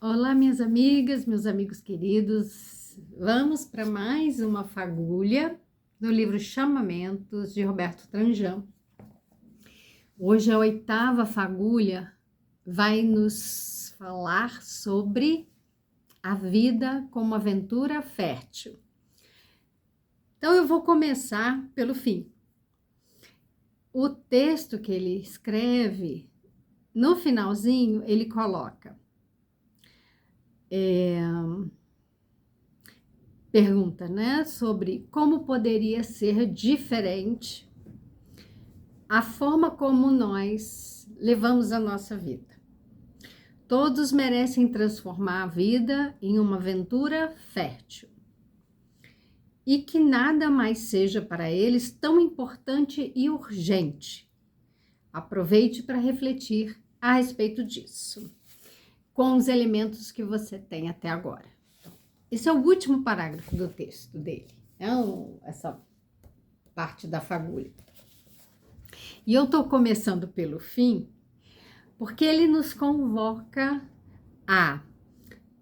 Olá, minhas amigas, meus amigos queridos. Vamos para mais uma fagulha do livro Chamamentos, de Roberto Tranjan. Hoje a oitava fagulha vai nos falar sobre a vida como aventura fértil. Então eu vou começar pelo fim. O texto que ele escreve, no finalzinho, ele coloca... pergunta, né, sobre como poderia ser diferente a forma como nós levamos a nossa vida. Todos merecem transformar a vida em uma aventura fértil e que nada mais seja para eles tão importante e urgente. Aproveite para refletir a respeito disso, com os elementos que você tem até agora. Esse é o último parágrafo do texto dele, essa parte da fagulha. E eu estou começando pelo fim, porque ele nos convoca a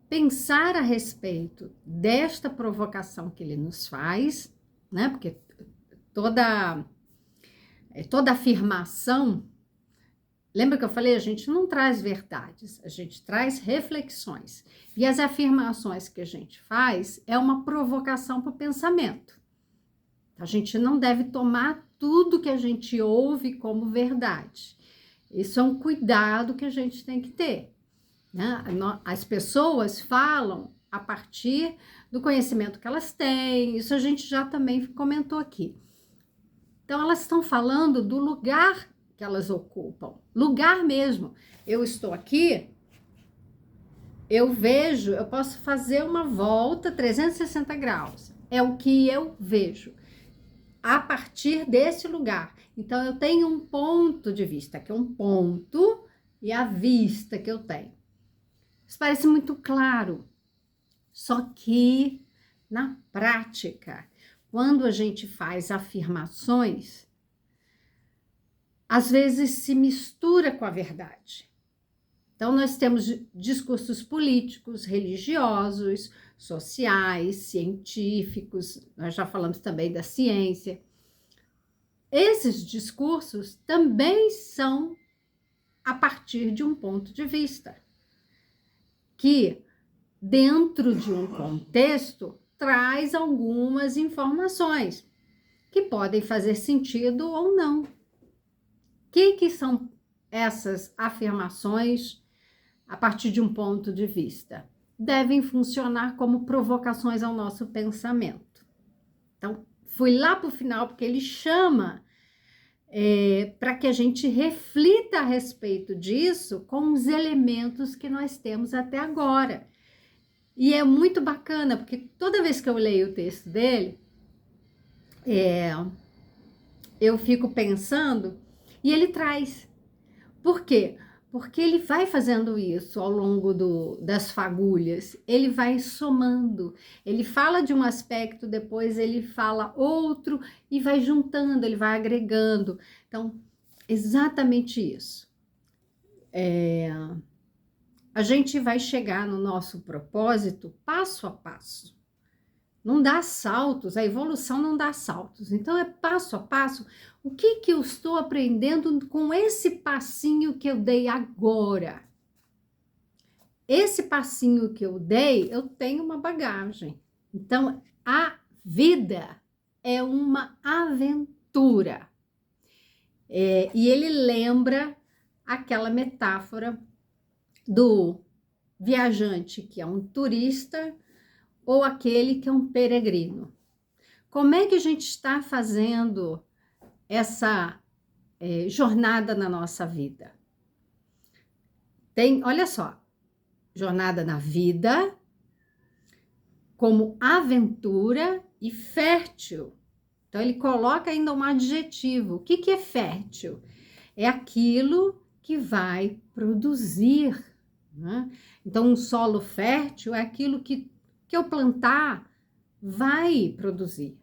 pensar a respeito desta provocação que ele nos faz, né? Porque toda afirmação, lembra que eu falei, a gente não traz verdades, a gente traz reflexões. E as afirmações que a gente faz é uma provocação para o pensamento. A gente não deve tomar tudo que a gente ouve como verdade. Isso é um cuidado que a gente tem que ter, né? As pessoas falam a partir do conhecimento que elas têm, isso a gente já também comentou aqui. Então, elas estão falando do lugar que elas ocupam, lugar mesmo. Eu estou aqui, eu vejo, eu posso fazer uma volta 360 graus, é o que eu vejo, a partir desse lugar. Então, eu tenho um ponto de vista, que é um ponto, e a vista que eu tenho. Isso parece muito claro, só que, na prática, quando a gente faz afirmações, às vezes se mistura com a verdade. Então, nós temos discursos políticos, religiosos, sociais, científicos, nós já falamos também da ciência. Esses discursos também são a partir de um ponto de vista, que dentro de um contexto traz algumas informações que podem fazer sentido ou não. O que são essas afirmações a partir de um ponto de vista? Devem funcionar como provocações ao nosso pensamento. Então, fui lá para o final porque ele chama para que a gente reflita a respeito disso com os elementos que nós temos até agora. E é muito bacana, porque toda vez que eu leio o texto dele, eu fico pensando, e ele traz. Por quê? Porque ele vai fazendo isso ao longo das fagulhas, ele vai somando, ele fala de um aspecto, depois ele fala outro, e vai juntando, ele vai agregando. Então, exatamente isso. A gente vai chegar no nosso propósito passo a passo. Não dá saltos, a evolução não dá saltos. Então, é passo a passo. O que eu estou aprendendo com esse passinho que eu dei agora? Esse passinho que eu dei, eu tenho uma bagagem. Então, a vida é uma aventura. E ele lembra aquela metáfora do viajante, que é um turista, ou aquele que é um peregrino. Como é que a gente está fazendo essa jornada na nossa vida? Olha só, jornada na vida como aventura e fértil. Então, ele coloca ainda um adjetivo. O que é fértil? É aquilo que vai produzir, né? Então, um solo fértil é aquilo que eu plantar vai produzir.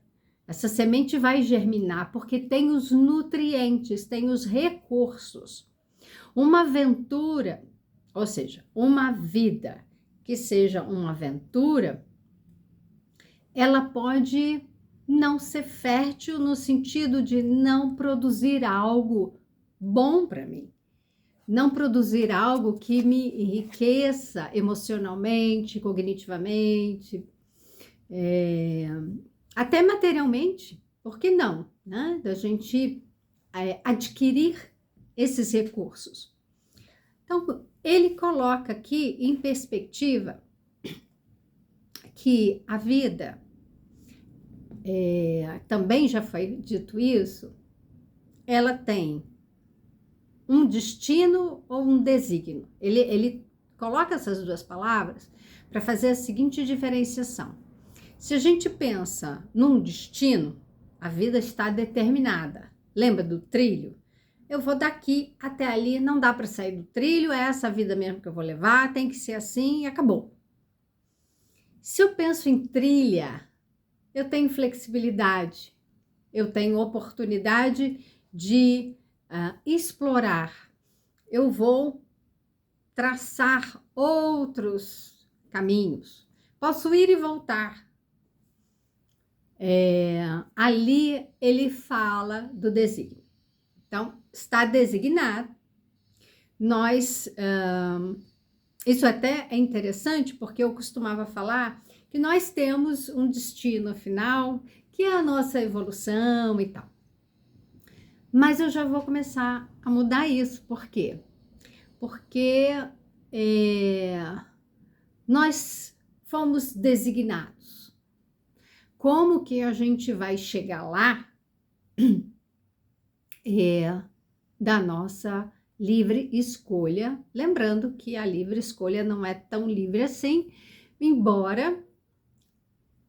Essa semente vai germinar, porque tem os nutrientes, tem os recursos. Uma aventura, ou seja, uma vida que seja uma aventura, ela pode não ser fértil no sentido de não produzir algo bom para mim, não produzir algo que me enriqueça emocionalmente, cognitivamente, até materialmente, por que não, né? Da gente adquirir esses recursos. Então, ele coloca aqui em perspectiva que a vida, também já foi dito isso, ela tem um destino ou um desígnio. Ele coloca essas duas palavras para fazer a seguinte diferenciação. Se a gente pensa num destino, a vida está determinada. Lembra do trilho? Eu vou daqui até ali, não dá para sair do trilho, é essa a vida mesmo que eu vou levar, tem que ser assim e acabou. Se eu penso em trilha, eu tenho flexibilidade, eu tenho oportunidade de explorar, eu vou traçar outros caminhos, posso ir e voltar. Ali ele fala do desígnio. Então, está designado. Isso até é interessante, porque eu costumava falar que nós temos um destino final, que é a nossa evolução e tal. Mas eu já vou começar a mudar isso. Por quê? Porque nós fomos designados. Como que a gente vai chegar lá da nossa livre escolha, lembrando que a livre escolha não é tão livre assim, embora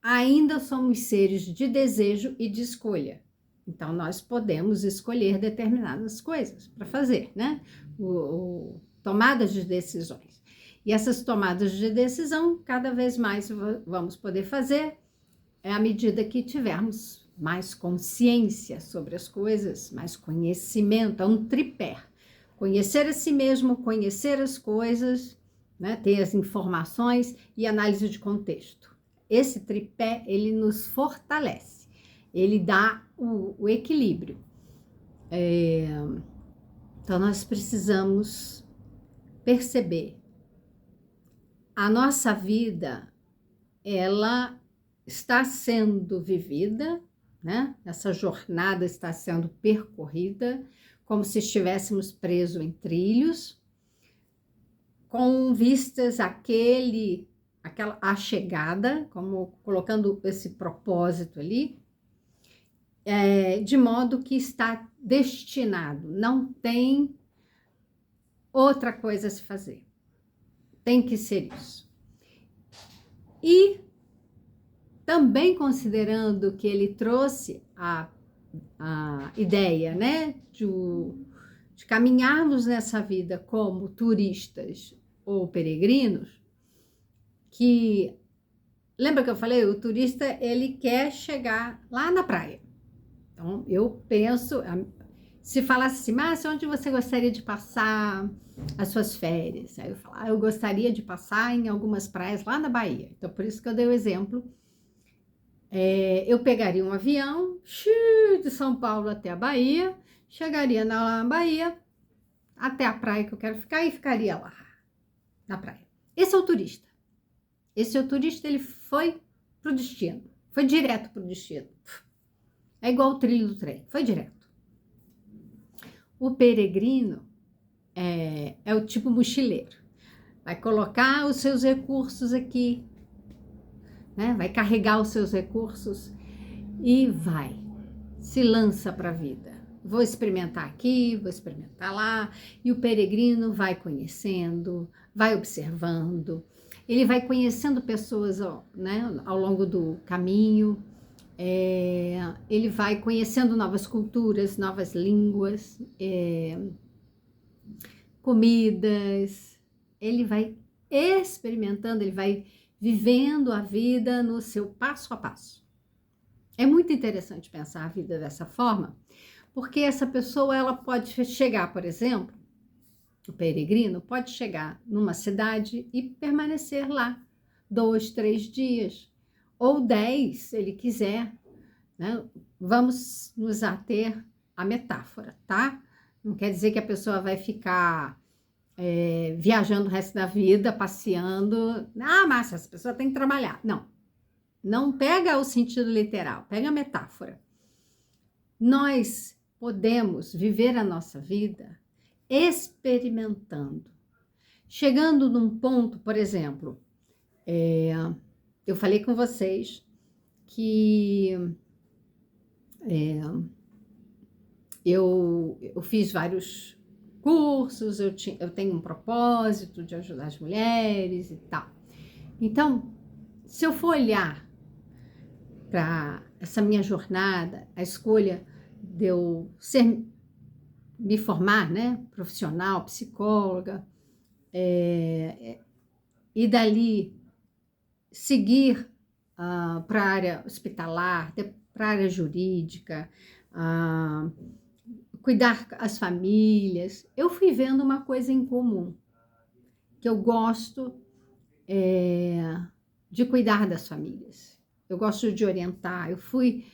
ainda somos seres de desejo e de escolha. Então, nós podemos escolher determinadas coisas para fazer, né? Tomadas de decisões. E essas tomadas de decisão, cada vez mais vamos poder fazer à medida que tivermos mais consciência sobre as coisas, mais conhecimento, é um tripé. Conhecer a si mesmo, conhecer as coisas, né? Ter as informações e análise de contexto. Esse tripé, ele nos fortalece, ele dá o equilíbrio. Então, nós precisamos perceber a nossa vida, ela está sendo vivida, né? Essa jornada está sendo percorrida como se estivéssemos presos em trilhos, com vistas à chegada, como colocando esse propósito ali, de modo que está destinado, não tem outra coisa a se fazer, tem que ser isso. E também considerando que ele trouxe a ideia, né, de caminharmos nessa vida como turistas ou peregrinos, que, lembra que eu falei, o turista, ele quer chegar lá na praia. Então, eu penso, se falasse assim, Márcia, onde você gostaria de passar as suas férias? Aí eu falo, eu gostaria de passar em algumas praias lá na Bahia. Então, por isso que eu dei o exemplo. Eu pegaria um avião de São Paulo até a Bahia, chegaria na Bahia, até a praia que eu quero ficar e ficaria lá, na praia. Esse é o turista. Ele foi pro destino, foi direto pro destino. É igual o trilho do trem, foi direto. O peregrino é o tipo mochileiro. Vai colocar os seus recursos aqui, né? Vai carregar os seus recursos e se lança para a vida. Vou experimentar aqui, vou experimentar lá, e o peregrino vai conhecendo, vai observando, ele vai conhecendo pessoas, né, ao longo do caminho, ele vai conhecendo novas culturas, novas línguas, comidas, ele vai experimentando, ele vai vivendo a vida no seu passo a passo. É muito interessante pensar a vida dessa forma, porque essa pessoa, ela pode chegar, por exemplo, O peregrino pode chegar numa cidade e permanecer lá 2, 3 dias, ou 10, se ele quiser, né? Vamos nos ater à metáfora, tá? Não quer dizer que a pessoa vai ficar viajando o resto da vida, passeando. Ah, Márcia, essa pessoa tem que trabalhar. Não, não pega o sentido literal, pega a metáfora. Nós podemos viver a nossa vida experimentando. Chegando num ponto, por exemplo, eu falei com vocês que eu fiz vários cursos, eu tenho um propósito de ajudar as mulheres e tal. Então, se eu for olhar para essa minha jornada, a escolha de eu me formar, né, profissional, psicóloga, e dali seguir para a área hospitalar, para a área jurídica, cuidar as famílias, eu fui vendo uma coisa em comum, que eu gosto de cuidar das famílias. Eu gosto de orientar. Eu fui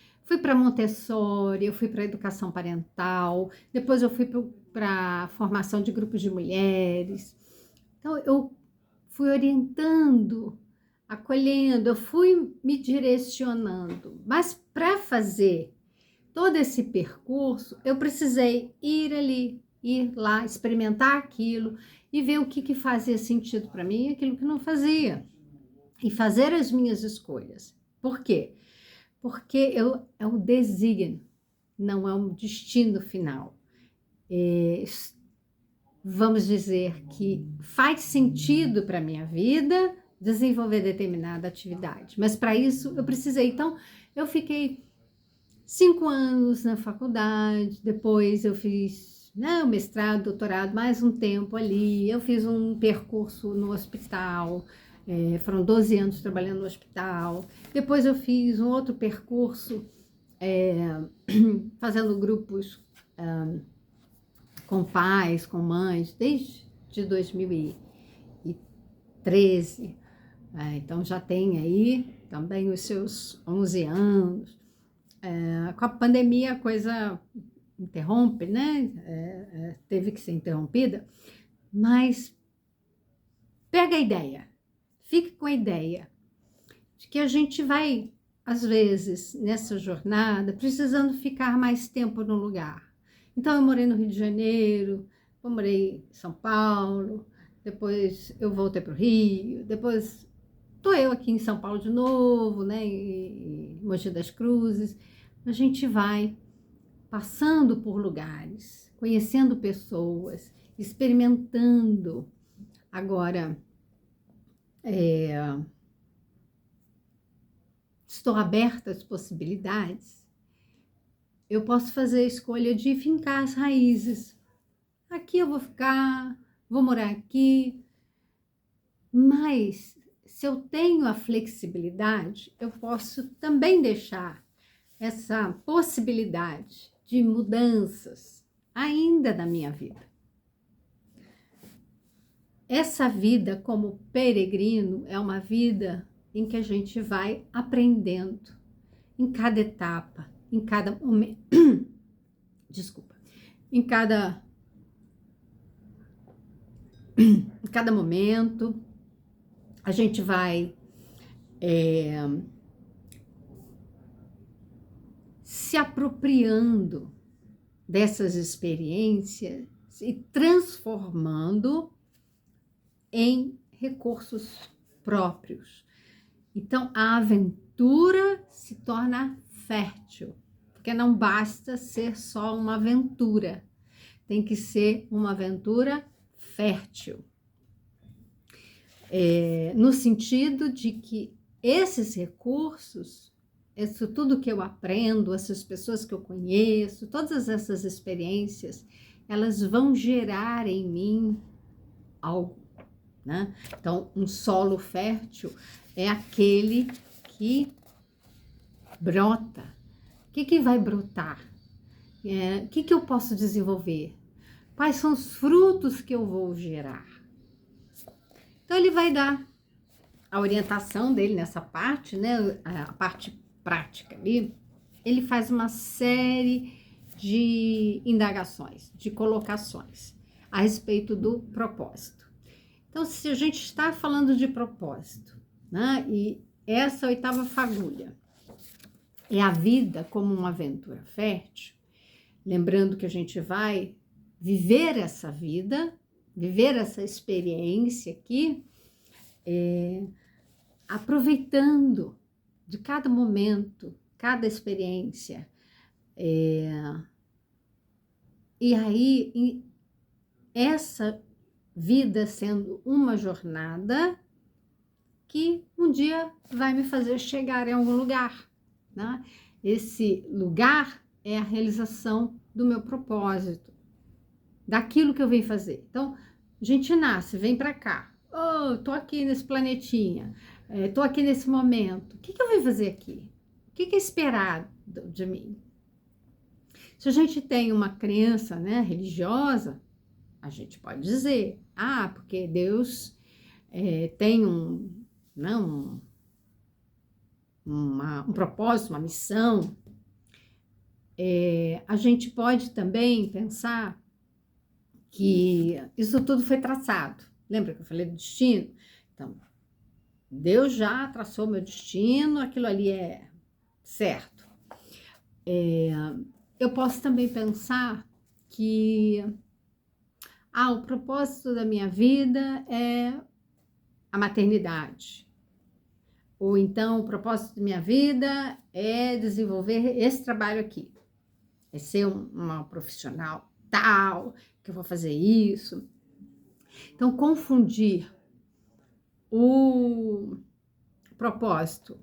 para Montessori, eu fui para educação parental, depois eu fui para formação de grupos de mulheres. Então, eu fui orientando, acolhendo, eu fui me direcionando. Mas para fazer todo esse percurso, eu precisei ir lá, experimentar aquilo e ver o que fazia sentido para mim e aquilo que não fazia. E fazer as minhas escolhas. Por quê? Porque é um desígnio, não é um destino final. Vamos dizer que faz sentido para a minha vida desenvolver determinada atividade, mas para isso eu precisei. Então, eu fiquei 5 anos na faculdade, depois eu fiz o mestrado, doutorado, mais um tempo ali, eu fiz um percurso no hospital, foram 12 anos trabalhando no hospital, depois eu fiz um outro percurso fazendo grupos com pais, com mães, desde 2013, então já tem aí também os seus 11 anos. Com a pandemia a coisa interrompe, né? Teve que ser interrompida, mas pega a ideia, fique com a ideia de que a gente vai, às vezes, nessa jornada, precisando ficar mais tempo no lugar. Então, eu morei no Rio de Janeiro, eu morei em São Paulo, depois eu voltei para o Rio, depois estou eu aqui em São Paulo de novo, né, em Mogi das Cruzes. A gente vai passando por lugares, conhecendo pessoas, experimentando. Agora, estou aberta às possibilidades. Eu posso fazer a escolha de fincar as raízes. Aqui eu vou ficar, vou morar aqui. Mas, se eu tenho a flexibilidade, eu posso também deixar essa possibilidade de mudanças ainda na minha vida. Essa vida como peregrino é uma vida em que a gente vai aprendendo em cada etapa, em cada momento, desculpa, em cada momento, a gente vai se apropriando dessas experiências e transformando em recursos próprios. Então, a aventura se torna fértil, porque não basta ser só uma aventura, tem que ser uma aventura fértil. No sentido de que esses recursos, isso tudo que eu aprendo, essas pessoas que eu conheço, todas essas experiências, elas vão gerar em mim algo, né? Então, um solo fértil é aquele que brota. O que vai brotar? O que eu posso desenvolver? Quais são os frutos que eu vou gerar? Então, ele vai dar a orientação dele nessa parte, né? A parte prática ali. Ele faz uma série de indagações, de colocações a respeito do propósito. Então, se a gente está falando de propósito, né? E essa oitava fagulha é a vida como uma aventura fértil, lembrando que a gente vai viver essa vida, viver essa experiência aqui, aproveitando de cada momento, cada experiência. E aí, essa vida sendo uma jornada que um dia vai me fazer chegar em algum lugar, né? Esse lugar é a realização do meu propósito, daquilo que eu venho fazer. Então, a gente nasce, vem para cá. Oh, tô aqui nesse planetinha, tô aqui nesse momento. O que eu venho fazer aqui? O que é esperado de mim? Se a gente tem uma crença, né, religiosa, a gente pode dizer, porque Deus tem um propósito, uma missão. A gente pode também pensar que isso tudo foi traçado. Lembra que eu falei do destino? Então, Deus já traçou meu destino, aquilo ali é certo. Eu posso também pensar que o propósito da minha vida é a maternidade. Ou então, o propósito da minha vida é desenvolver esse trabalho aqui. É ser uma profissional tal, que eu vou fazer isso. Então, confundir o propósito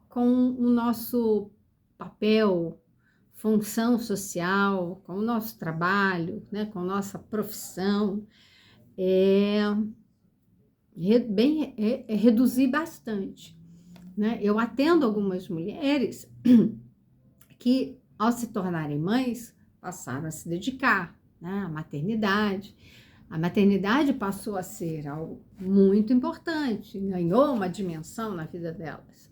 com o nosso papel, função social, com o nosso trabalho, né, com a nossa profissão, é reduzir bastante, né? Eu atendo algumas mulheres que, ao se tornarem mães, passaram a se dedicar, né, à maternidade. A maternidade passou a ser algo muito importante, ganhou uma dimensão na vida delas.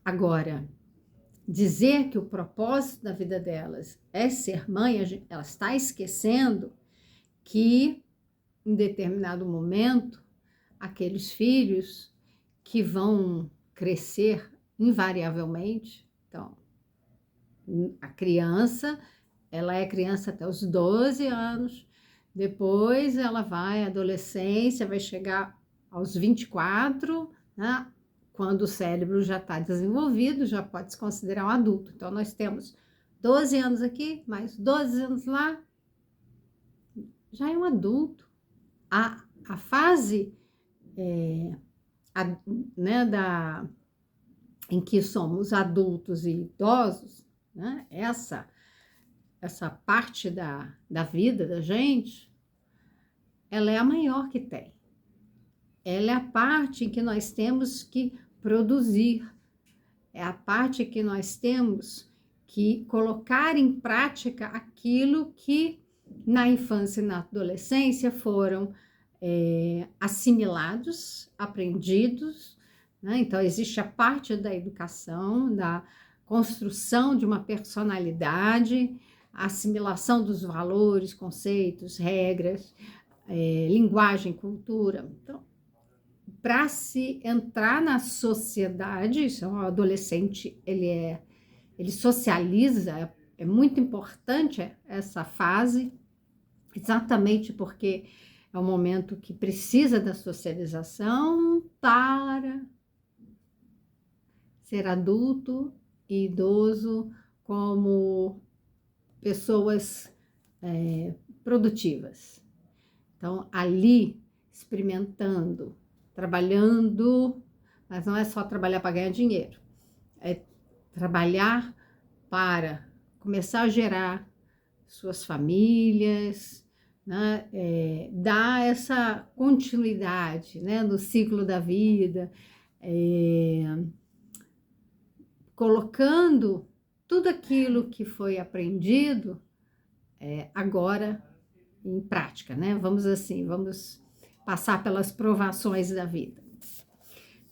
Agora, dizer que o propósito da vida delas é ser mãe, ela está esquecendo que, em determinado momento, aqueles filhos que vão crescer invariavelmente, então, a criança, ela é criança até os 12 anos, depois ela vai à adolescência, vai chegar aos 24, né? Quando o cérebro já está desenvolvido, já pode se considerar um adulto. Então, nós temos 12 anos aqui, mais 12 anos lá, já é um adulto. A fase né, em que somos adultos e idosos, né, essa parte da vida da gente, ela é a maior que tem. Ela é a parte em que nós temos que produzir, é a parte que nós temos que colocar em prática aquilo que na infância e na adolescência foram assimilados, aprendidos, né? Então, existe a parte da educação, da construção de uma personalidade, a assimilação dos valores, conceitos, regras, linguagem, cultura. Então, para se entrar na sociedade, o adolescente, ele socializa, é muito importante essa fase, exatamente porque é um momento que precisa da socialização para ser adulto e idoso como pessoas produtivas. Então, ali, experimentando, trabalhando, mas não é só trabalhar para ganhar dinheiro, é trabalhar para começar a gerar suas famílias, né? Dar essa continuidade, né, no ciclo da vida, colocando tudo aquilo que foi aprendido agora em prática, né? Vamos assim, vamos passar pelas provações da vida.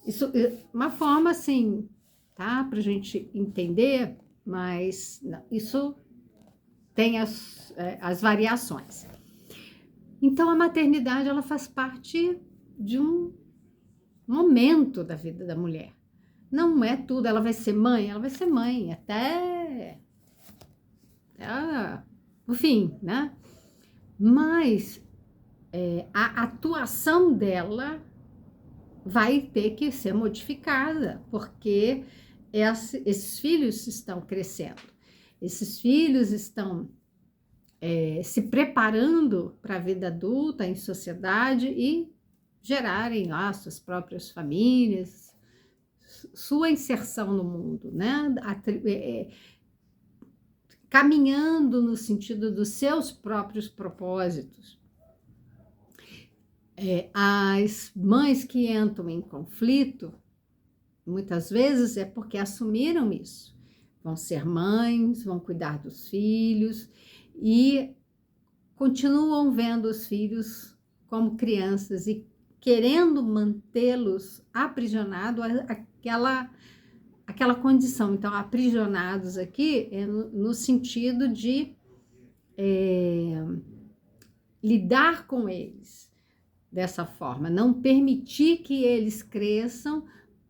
Isso é uma forma assim, tá? Para a gente entender, mas isso tem as variações. Então, a maternidade, ela faz parte de um momento da vida da mulher. Não é tudo, ela vai ser mãe até o fim, né? Mas a atuação dela vai ter que ser modificada, porque esses filhos estão crescendo, esses filhos estão se preparando para a vida adulta em sociedade e gerarem lá suas próprias famílias, sua inserção no mundo, né? Caminhando no sentido dos seus próprios propósitos. As mães que entram em conflito, muitas vezes é porque assumiram isso. Vão ser mães, vão cuidar dos filhos e continuam vendo os filhos como crianças e querendo mantê-los aprisionados àquela condição. Então, aprisionados aqui é no sentido de lidar com eles dessa forma, não permitir que eles cresçam,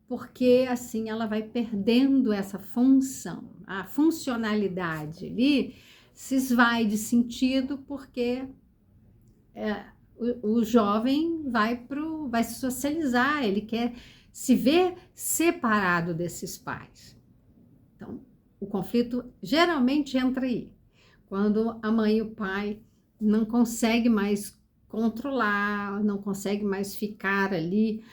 porque assim ela vai perdendo essa função, a funcionalidade ali se esvai de sentido, porque o jovem vai se socializar, ele quer se ver separado desses pais. Então, o conflito geralmente entra aí, quando a mãe e o pai não conseguem mais controlar, não consegue mais ficar ali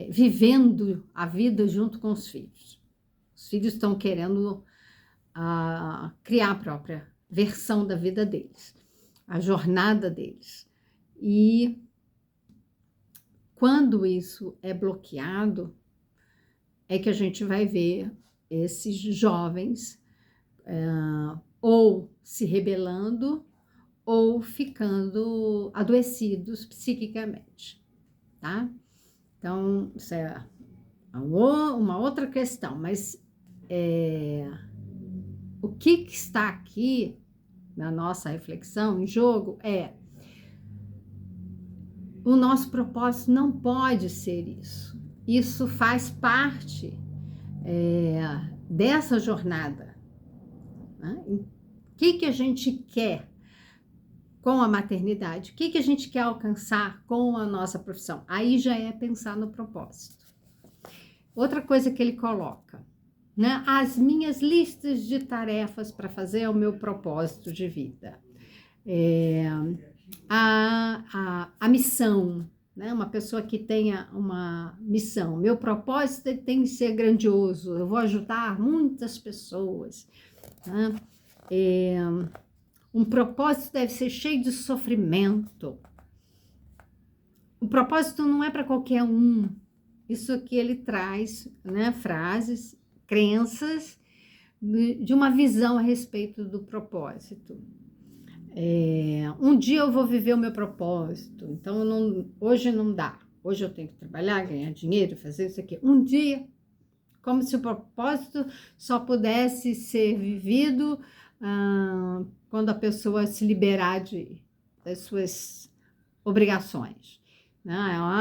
vivendo a vida junto com os filhos. Os filhos estão querendo criar a própria versão da vida deles, a jornada deles. E quando isso é bloqueado, é que a gente vai ver esses jovens ou se rebelando ou ficando adoecidos psiquicamente, tá? Então, isso é uma outra questão, mas o que está aqui na nossa reflexão, em jogo, o nosso propósito não pode ser isso. Isso faz parte dessa jornada. Né? O que a gente quer com a maternidade? O que a gente quer alcançar com a nossa profissão? Aí já é pensar no propósito. Outra coisa que ele coloca, né? As minhas listas de tarefas para fazer é o meu propósito de vida. A missão, né? Uma pessoa que tenha uma missão. Meu propósito tem que ser grandioso, eu vou ajudar muitas pessoas. Né? Um propósito deve ser cheio de sofrimento. O propósito não é para qualquer um. Isso aqui ele traz, né, frases, crenças de uma visão a respeito do propósito. Um dia eu vou viver o meu propósito, então hoje não dá. Hoje eu tenho que trabalhar, ganhar dinheiro, fazer isso aqui. Um dia, como se o propósito só pudesse ser vivido quando a pessoa se liberar das suas obrigações.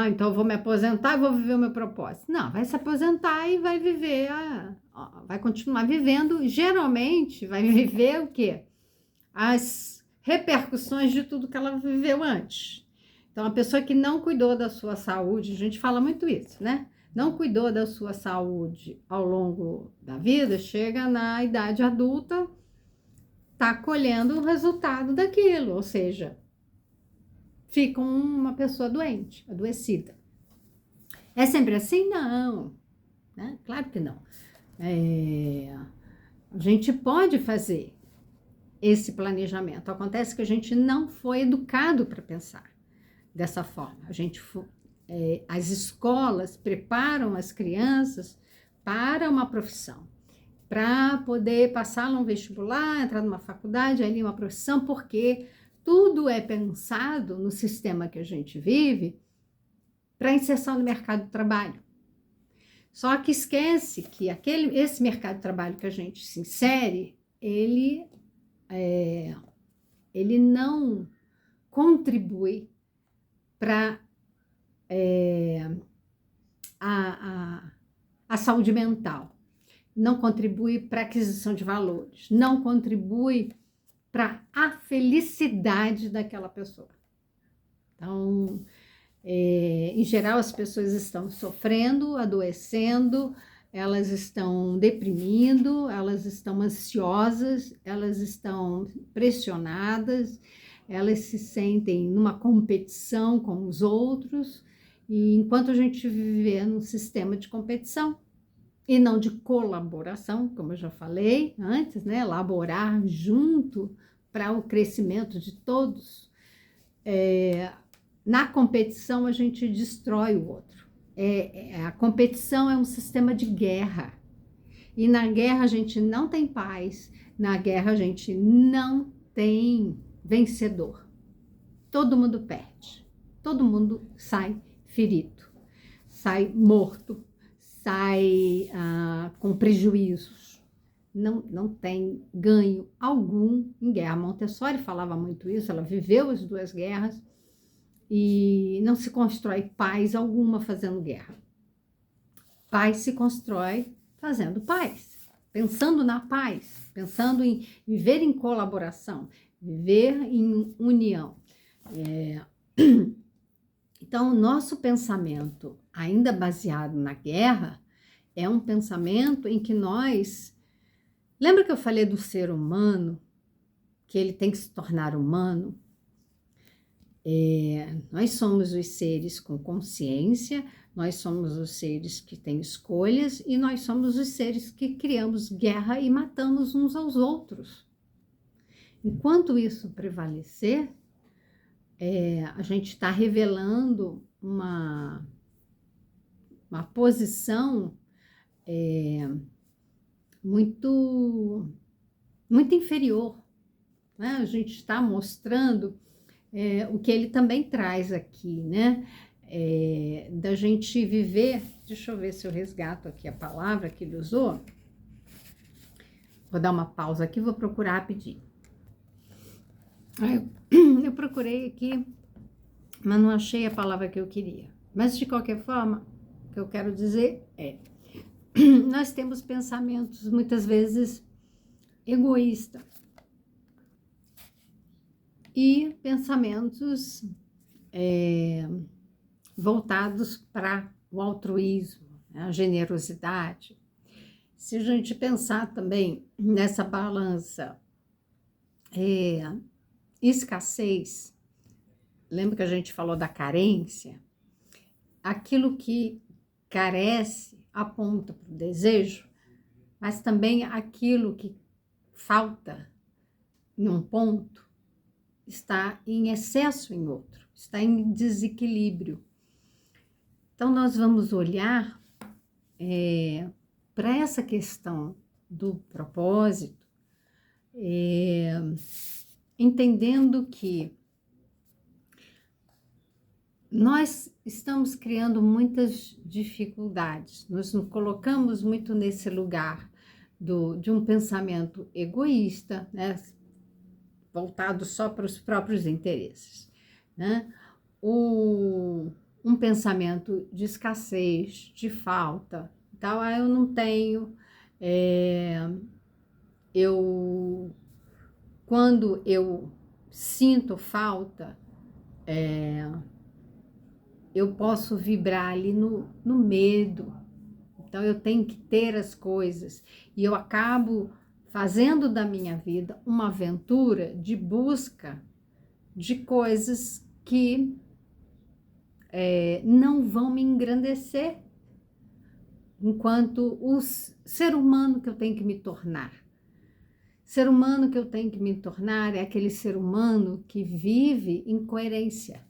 Então eu vou me aposentar e vou viver o meu propósito. Não, vai se aposentar e vai viver, vai continuar vivendo. Geralmente vai viver o quê? As repercussões de tudo que ela viveu antes. Então, a pessoa que não cuidou da sua saúde, a gente fala muito isso, né? Não cuidou da sua saúde ao longo da vida, chega na idade adulta, tá colhendo o resultado daquilo, ou seja, fica uma pessoa doente, adoecida. É sempre assim? Não, né? Claro que não. A gente pode fazer esse planejamento. Acontece que a gente não foi educado para pensar dessa forma. As escolas preparam as crianças para uma profissão, para poder passar num vestibular, entrar numa faculdade, ali uma profissão, porque tudo é pensado no sistema que a gente vive para inserção no mercado de trabalho. Só que esquece que esse mercado de trabalho que a gente se insere, ele não contribui para a saúde mental, não contribui para a aquisição de valores, não contribui para a felicidade daquela pessoa. Então, em geral, as pessoas estão sofrendo, adoecendo, elas estão deprimindo, elas estão ansiosas, elas estão pressionadas, elas se sentem numa competição com os outros, e enquanto a gente viver num sistema de competição e não de colaboração, como eu já falei antes, né? Laborar junto para o crescimento de todos, na competição a gente destrói o outro. A competição é um sistema de guerra. E na guerra a gente não tem paz, na guerra a gente não tem vencedor. Todo mundo perde, todo mundo sai ferido, sai morto, sai com prejuízos. Não tem ganho algum em guerra. Montessori falava muito isso, ela viveu as duas guerras, e não se constrói paz alguma fazendo guerra. Paz se constrói fazendo paz, pensando na paz, pensando em viver em colaboração, viver em união. Então, o nosso pensamento, ainda baseado na guerra, é um pensamento em que nós... Lembra que eu falei do ser humano, que ele tem que se tornar humano? Nós somos os seres com consciência, nós somos os seres que têm escolhas e nós somos os seres que criamos guerra e matamos uns aos outros. Enquanto isso prevalecer, a gente está revelando uma posição muito inferior, né? A gente está mostrando o que ele também traz aqui, né? Da gente viver, deixa eu ver se eu resgato aqui a palavra que ele usou. Vou dar uma pausa aqui, vou procurar rapidinho. Eu procurei aqui, mas não achei a palavra que eu queria. Mas, de qualquer forma, o que eu quero dizer nós temos pensamentos, muitas vezes, egoístas. E pensamentos voltados para o altruísmo, a generosidade. Se a gente pensar também nessa balança escassez, lembra que a gente falou da carência? Aquilo que carece aponta para o desejo, mas também aquilo que falta em um ponto está em excesso em outro, está em desequilíbrio. Então, nós vamos olhar para essa questão do propósito, entendendo que nós estamos criando muitas dificuldades, nós nos colocamos muito nesse lugar de um pensamento egoísta, né? Voltado só para os próprios interesses, né? Um pensamento de escassez, de falta, tal, eu não tenho, quando eu sinto falta, eu posso vibrar ali no medo, então eu tenho que ter as coisas, e eu acabo fazendo da minha vida uma aventura de busca de coisas que não vão me engrandecer enquanto o ser humano que eu tenho que me tornar. Ser humano que eu tenho que me tornar é aquele ser humano que vive em coerência.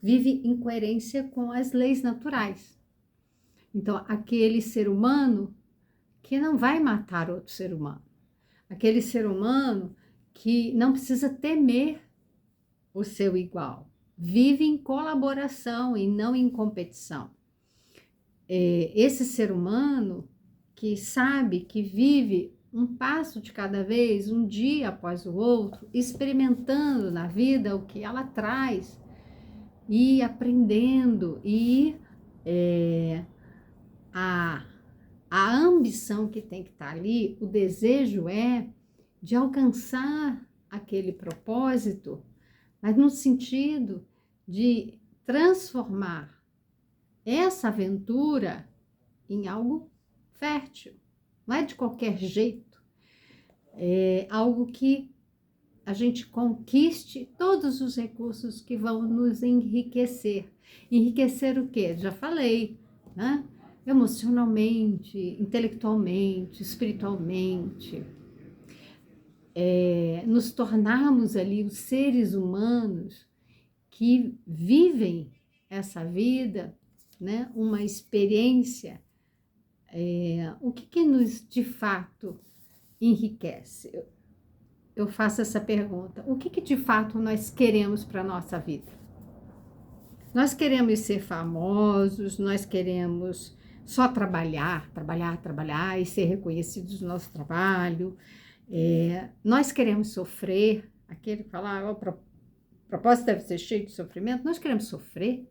Vive em coerência com as leis naturais. Então, aquele ser humano que não vai matar outro ser humano. Aquele ser humano que não precisa temer o seu igual. Vive em colaboração e não em competição. Esse ser humano que sabe que vive um passo de cada vez, um dia após o outro, experimentando na vida o que ela traz e aprendendo a, a ambição que tem que estar ali, o desejo é de alcançar aquele propósito, mas no sentido de transformar essa aventura em algo fértil. Não é de qualquer jeito. É algo que a gente conquiste todos os recursos que vão nos enriquecer. Enriquecer o quê? Já falei, né? Emocionalmente, intelectualmente, espiritualmente. Nos tornarmos ali os seres humanos que vivem essa vida, né? Uma experiência. O que nos de fato enriquece? Eu faço essa pergunta. O que de fato nós queremos para a nossa vida? Nós queremos ser famosos, nós queremos só trabalhar e ser reconhecidos no nosso trabalho. Nós queremos sofrer, aquele que fala, o propósito deve ser cheio de sofrimento, nós queremos sofrer.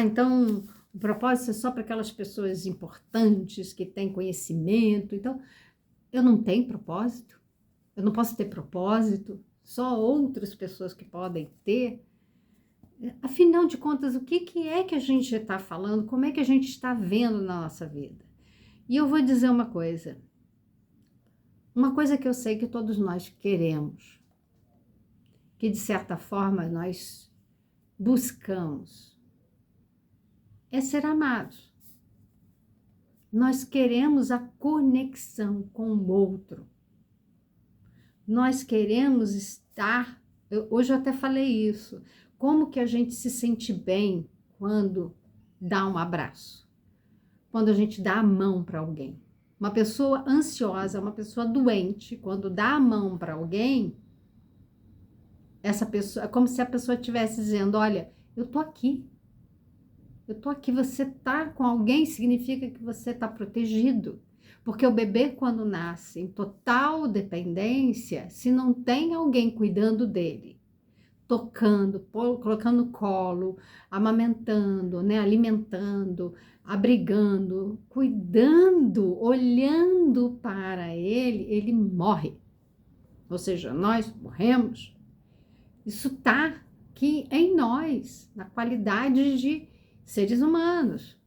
Então, o propósito é só para aquelas pessoas importantes que têm conhecimento. Então, eu não tenho propósito, eu não posso ter propósito, só outras pessoas que podem ter. Afinal de contas, o que é que a gente está falando? Como é que a gente está vendo na nossa vida? E eu vou dizer uma coisa que eu sei que todos nós queremos, que de certa forma nós buscamos, é ser amados. Nós queremos a conexão com o outro. Nós queremos estar... Hoje eu até falei isso. Como que a gente se sente bem quando dá um abraço? Quando a gente dá a mão para alguém. Uma pessoa ansiosa, uma pessoa doente, quando dá a mão para alguém, essa pessoa, é como se a pessoa estivesse dizendo, olha, eu tô aqui. Eu tô aqui, você tá com alguém, significa que você tá protegido. Porque o bebê, quando nasce em total dependência, se não tem alguém cuidando dele, tocando, colocando no colo, amamentando, né, alimentando, abrigando, cuidando, olhando para ele, ele morre. Ou seja, nós morremos. Isso tá aqui em nós, na qualidade de seres humanos.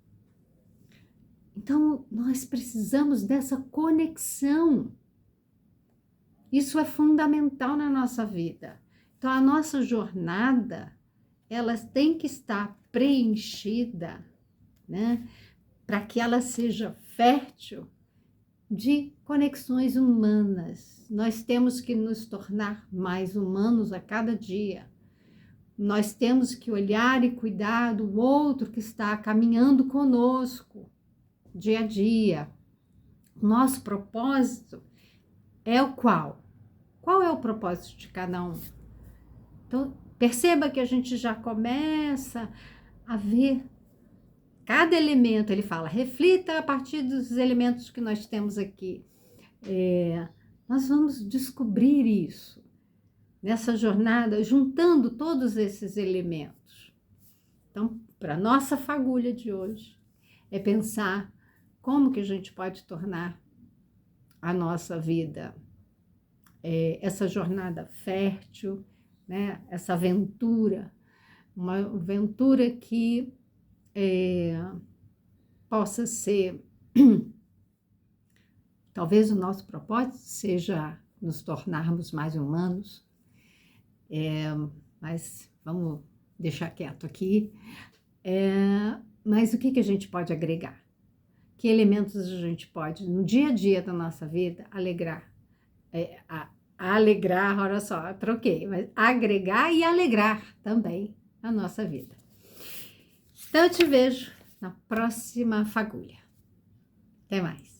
Então, nós precisamos dessa conexão. Isso é fundamental na nossa vida. Então, a nossa jornada, ela tem que estar preenchida, né? Para que ela seja fértil de conexões humanas. Nós temos que nos tornar mais humanos a cada dia. Nós temos que olhar e cuidar do outro que está caminhando conosco, dia a dia. Nosso propósito é o qual? Qual é o propósito de cada um? Então, perceba que a gente já começa a ver cada elemento. Ele fala, reflita a partir dos elementos que nós temos aqui. Nós vamos descobrir isso nessa jornada, juntando todos esses elementos. Então, para a nossa fagulha de hoje, é pensar como que a gente pode tornar a nossa vida, essa jornada fértil, né? Essa aventura, uma aventura que possa ser, talvez o nosso propósito seja nos tornarmos mais humanos, mas vamos deixar quieto aqui. Mas o que a gente pode agregar? Que elementos a gente pode, no dia a dia da nossa vida, alegrar? Alegrar, olha só, troquei, mas agregar e alegrar também a nossa vida. Então, eu te vejo na próxima fagulha. Até mais.